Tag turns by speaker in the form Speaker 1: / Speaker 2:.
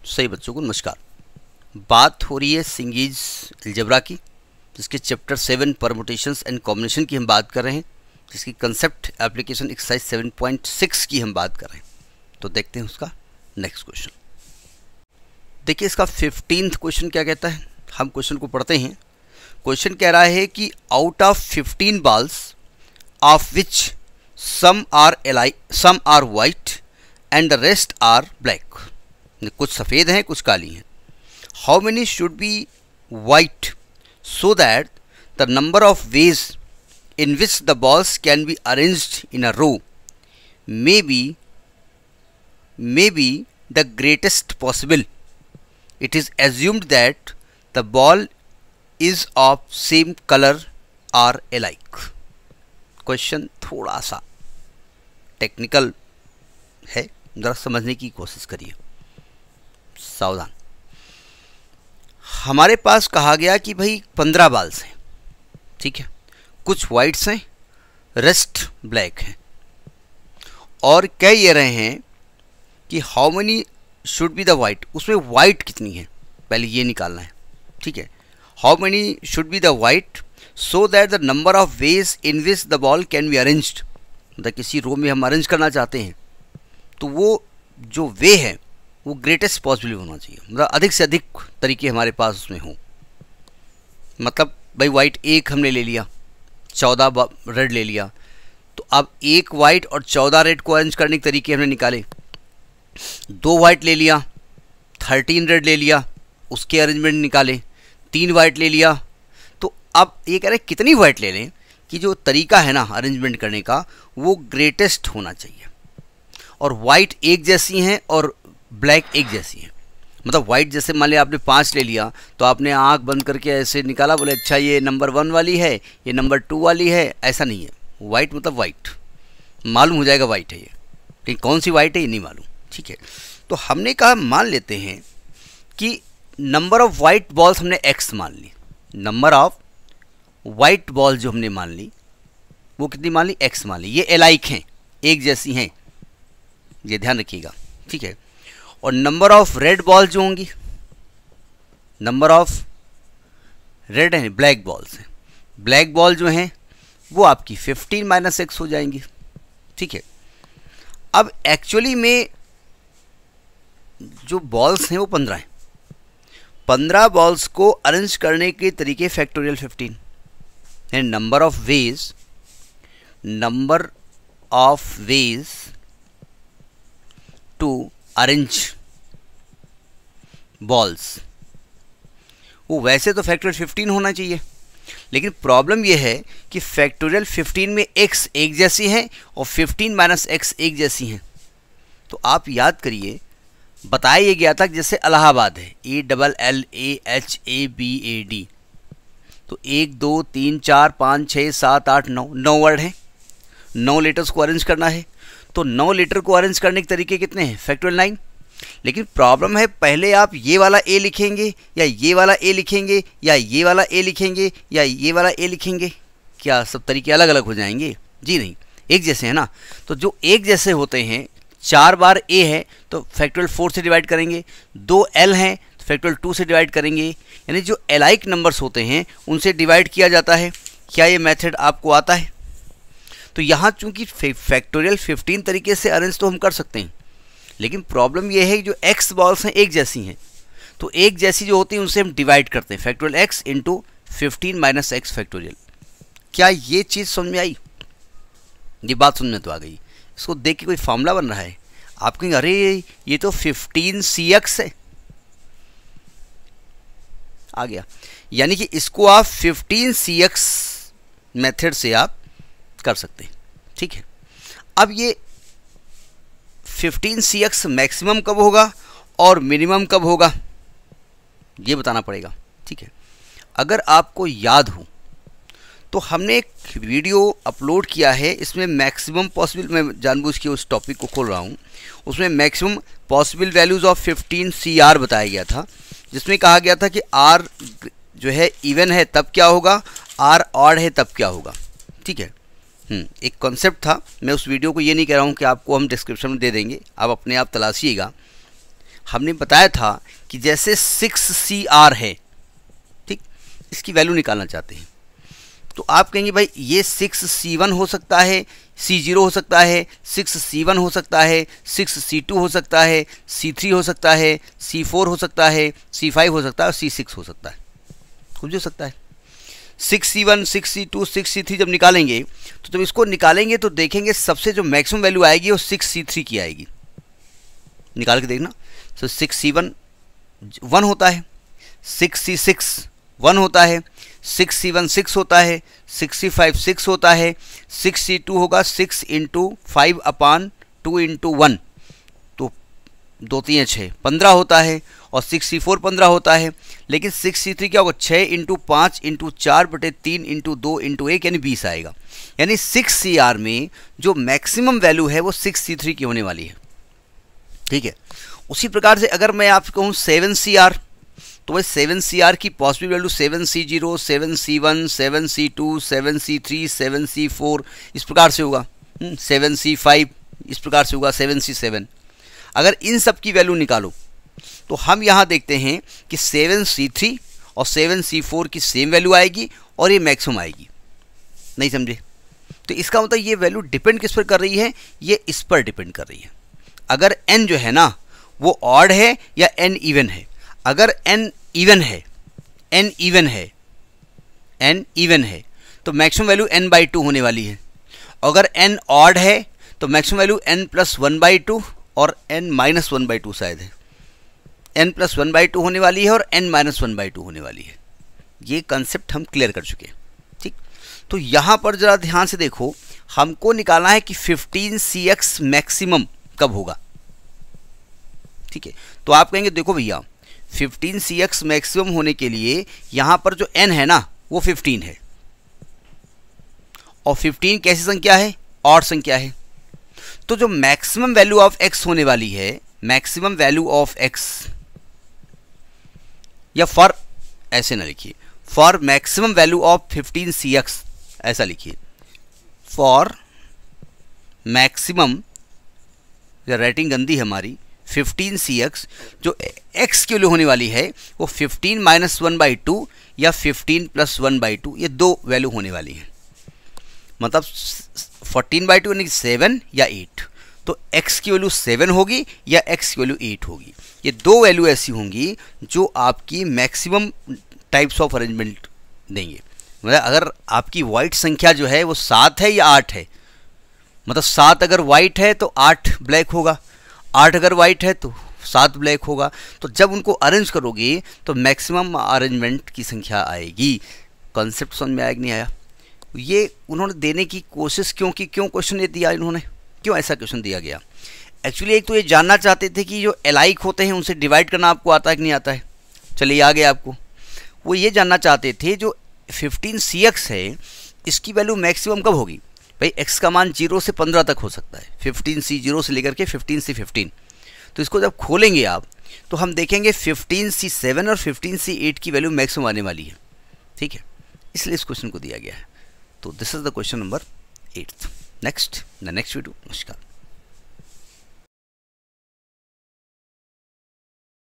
Speaker 1: सही बच्चों को नमस्कार। बात हो रही है सिंगीज अलजेब्रा की, जिसके चैप्टर 7 परमुटेशंस एंड कॉम्बिनेशन की हम बात कर रहे हैं, जिसकी कंसेप्ट एप्लीकेशन एक्सरसाइज 7.6 की हम बात कर रहे हैं। तो देखते हैं उसका नेक्स्ट क्वेश्चन। देखिए इसका 15th क्वेश्चन क्या कहता है, हम क्वेश्चन को पढ़ते हैं। क्वेश्चन कह रहा है कि out of 15 balls of which some are white and the rest are black, कुछ सफ़ेद हैं कुछ काली हैं। How many should be white so that the number of ways in which the balls can be arranged in a row may be the greatest possible. It is assumed that the ball is of same colour are alike. Question थोड़ा सा technical है, ज़रा समझने की कोशिश करिए, सावधान। हमारे पास कहा गया कि भाई 15 बॉल्स हैं, ठीक है, कुछ वाइट्स हैं, रेस्ट ब्लैक हैं, और कह ये रहे हैं कि how many should be the white, उसमें वाइट कितनी है पहले ये निकालना है, ठीक है। How many should be the white so that the number of ways in which the ball can be arranged, मतलब किसी रो में हम अरेंज करना चाहते हैं तो वो जो वे है वो ग्रेटेस्ट पॉसिबल होना चाहिए, मतलब अधिक से अधिक तरीके हमारे पास उसमें हों। मतलब भाई वाइट एक हमने ले लिया, 14 रेड ले लिया, तो अब एक वाइट और 14 रेड को अरेंज करने के तरीके हमने निकाले। 2 वाइट ले लिया, 13 रेड ले लिया, उसके अरेंजमेंट निकाले। 3 वाइट ले लिया, तो अब ये कह रहे कितनी वाइट ले लें कि जो तरीका है ना अरेंजमेंट करने का वो ग्रेटेस्ट होना चाहिए। और वाइट एक जैसी हैं और ब्लैक एक जैसी है, मतलब वाइट जैसे मान लिया आपने 5 ले लिया तो आपने आंख बंद करके ऐसे निकाला, बोले अच्छा ये नंबर 1 वाली है, ये नंबर 2 वाली है, ऐसा नहीं है। वाइट मतलब वाइट, मालूम हो जाएगा वाइट है ये, लेकिन कौन सी वाइट है ये नहीं मालूम, ठीक है। तो हमने कहा मान लेते हैं कि नंबर ऑफ वाइट बॉल्स हमने x मान ली, नंबर ऑफ वाइट बॉल जो हमने मान ली वो कितनी मान ली, x मान ली। ये एलाइक हैं, एक जैसी हैं, ये ध्यान रखिएगा, ठीक है। और नंबर ऑफ रेड बॉल जो होंगी, नंबर ऑफ रेड है ब्लैक बॉल्स हैं, ब्लैक बॉल जो हैं वो आपकी 15 - x हो जाएंगी, ठीक है। अब एक्चुअली में जो बॉल्स हैं वो 15 हैं। 15 बॉल्स को अरेंज करने के तरीके फैक्टोरियल 15 है। Number of ways to arrange balls, वो वैसे तो फैक्टोरियल 15 होना चाहिए, लेकिन प्रॉब्लम यह है कि फैक्टोरियल 15 में x एक जैसी है और 15 - x एक जैसी हैं। तो आप याद करिए, बताया ये गया था जैसे इलाहाबाद है, ALLAHABAD, तो 1 2 3 4 5 6 7 8 9 वर्ड हैं, 9 लेटर्स को अरेंज करना है। तो 9 लेटर को अरेंज करने के तरीके कितने हैं, फैक्टोरियल 9। लेकिन प्रॉब्लम है पहले आप ये वाला ए लिखेंगे या ये वाला ए लिखेंगे या ये वाला ए लिखेंगे या ये वाला ए लिखेंगे, क्या सब तरीके अलग अलग हो जाएंगे? जी नहीं, एक जैसे हैं ना। तो जो एक जैसे होते हैं, 4 बार ए है तो फैक्टोरियल 4 से डिवाइड करेंगे, 2 एल हैं तो फैक्टोरियल 2 से डिवाइड करेंगे, यानी जो एलाइक नंबर्स होते हैं उनसे डिवाइड किया जाता है। क्या ये मेथड आपको आता है? तो यहाँ चूंकि फैक्टोरियल 15 तरीके से अरेंज तो हम कर सकते हैं, लेकिन प्रॉब्लम ये है कि जो x बॉल्स हैं एक जैसी हैं, तो एक जैसी जो होती हैं उनसे हम डिवाइड करते हैं, factorial x into 15 - x factorial. क्या ये चीज़ समझ में आई? ये बात समझ में तो आ गई। इसको देख के कोई फॉर्मूला बन रहा है, आप कहेंगे अरे ये तो 15cx है, आ गया। यानी कि इसको आप 15cx मेथड से आप कर सकते हैं, ठीक है। अब ये 15cx मैक्सिमम कब होगा और मिनिमम कब होगा ये बताना पड़ेगा, ठीक है। अगर आपको याद हो तो हमने एक वीडियो अपलोड किया है, इसमें मैक्सिमम पॉसिबल, मैं जानबूझ के उस टॉपिक को खोल रहा हूँ, उसमें maximum possible values of 15CR बताया गया था, जिसमें कहा गया था कि R जो है इवन है तब क्या होगा, R ऑड है तब क्या होगा, ठीक है। एक कॉन्सेप्ट था। मैं उस वीडियो को ये नहीं कह रहा हूँ कि आपको हम डिस्क्रिप्शन में दे देंगे, आप अपने आप तलाशिएगा। हमने बताया था कि जैसे 6CR है, ठीक, इसकी वैल्यू निकालना चाहते हैं तो आप कहेंगे भाई ये 6C1 हो सकता है, C0 हो सकता है, 6C1 हो सकता है, 6C2 हो सकता है, C3 हो सकता है, C4 हो सकता है, C5 हो सकता है और C6 हो सकता है, कुछ हो सकता है। 6C1, 6C2, 6C3 जब निकालेंगे तो जब इसको निकालेंगे तो देखेंगे सबसे जो मैक्सिमम वैल्यू आएगी वो 6C3 की आएगी। निकाल के देखना। तो 6C1 1 होता है, 6C6 1 होता है, 6C1 6 होता है, 6C5 6 होता है, 6C2 होगा 6 × 5/2 × 1 तो 2 3 6 15 होता है और 6C4 15 होता है। लेकिन 6C3 क्या होगा 6 × 5 × 4/3 × 2 × 1 यानी 20 आएगा। यानी 6CR में जो मैक्सिमम वैल्यू है वो 6C3 की होने वाली है, ठीक है। उसी प्रकार से अगर मैं आपको कहूँ 7CR तो भाई 7CR की possible value 7C0, 7C1, 7C2, 7C3, 7C4 इस प्रकार से होगा, 7C5 इस प्रकार से होगा, 7C7। अगर इन सब की वैल्यू निकालो तो हम यहाँ देखते हैं कि 7C3 और 7C4 की सेम वैल्यू आएगी और ये मैक्सिमम आएगी। नहीं समझे? तो इसका मतलब ये वैल्यू डिपेंड किस पर कर रही है, ये इस पर डिपेंड कर रही है। अगर n जो है ना वो ऑड है या n इवन है। अगर n इवन है, n इवन है तो मैक्सिमम वैल्यू n/2 होने वाली है। अगर n ऑड है तो मैक्सिमम वैल्यू n+1/2 और n-1/2 शायद है, n+1/2 होने वाली है और n-1/2 होने वाली है। ये कंसेप्ट हम क्लियर कर चुके हैं, ठीक। तो यहाँ पर ज़रा ध्यान से देखो, हमको निकालना है कि 15CX मैक्सिमम कब होगा, ठीक है। तो आप कहेंगे देखो भैया 15CX मैक्सिमम होने के लिए यहाँ पर जो n है ना वो 15 है और 15 कैसी संख्या है, ऑड संख्या है। तो जो मैक्सिमम वैल्यू ऑफ x होने वाली है, मैक्सिमम वैल्यू ऑफ x, या फॉर ऐसे ना लिखिए, for maximum value of 15CX ऐसा लिखिए, फॉर मैक्सिमम, या राइटिंग गंदी है हमारी, 15CX जो x की वैल्यू होने वाली है वो 15 - 1/2 या 15 + 1/2, ये दो वैल्यू होने वाली है। मतलब 14/2 यानी 7 या 8। तो x की वैल्यू 7 होगी या x की वैल्यू 8 होगी। ये दो वैल्यू ऐसी होंगी जो आपकी मैक्सिमम टाइप्स ऑफ अरेंजमेंट देंगे। मतलब अगर आपकी वाइट संख्या जो है वो 7 है या 8 है, मतलब 7 अगर वाइट है तो 8 ब्लैक होगा, 8 अगर वाइट है तो 7 ब्लैक होगा। तो जब उनको अरेंज करोगे तो मैक्सिमम अरेंजमेंट की संख्या आएगी। कॉन्सेप्ट समझ में आया कि नहीं आया? ये उन्होंने देने की कोशिश क्यों की, क्यों क्वेश्चन ये दिया इन्होंने, क्यों ऐसा क्वेश्चन दिया गया? एक्चुअली एक तो ये जानना चाहते थे कि जो एलाइक होते हैं उनसे डिवाइड करना आपको आता है कि नहीं आता है। चलिए आ गया आपको। वो ये जानना चाहते थे जो 15CX है इसकी वैल्यू मैक्सिमम कब होगी। भाई x का मान 0 से 15 तक हो सकता है, 15C0 से लेकर के 15C15। तो इसको जब खोलेंगे आप तो हम देखेंगे 15C7 और 15C8 की वैल्यू मैक्सिमम आने वाली है, ठीक है। इसलिए इस क्वेश्चन को दिया गया है। तो this is the question number 8। Next video. नमस्कार।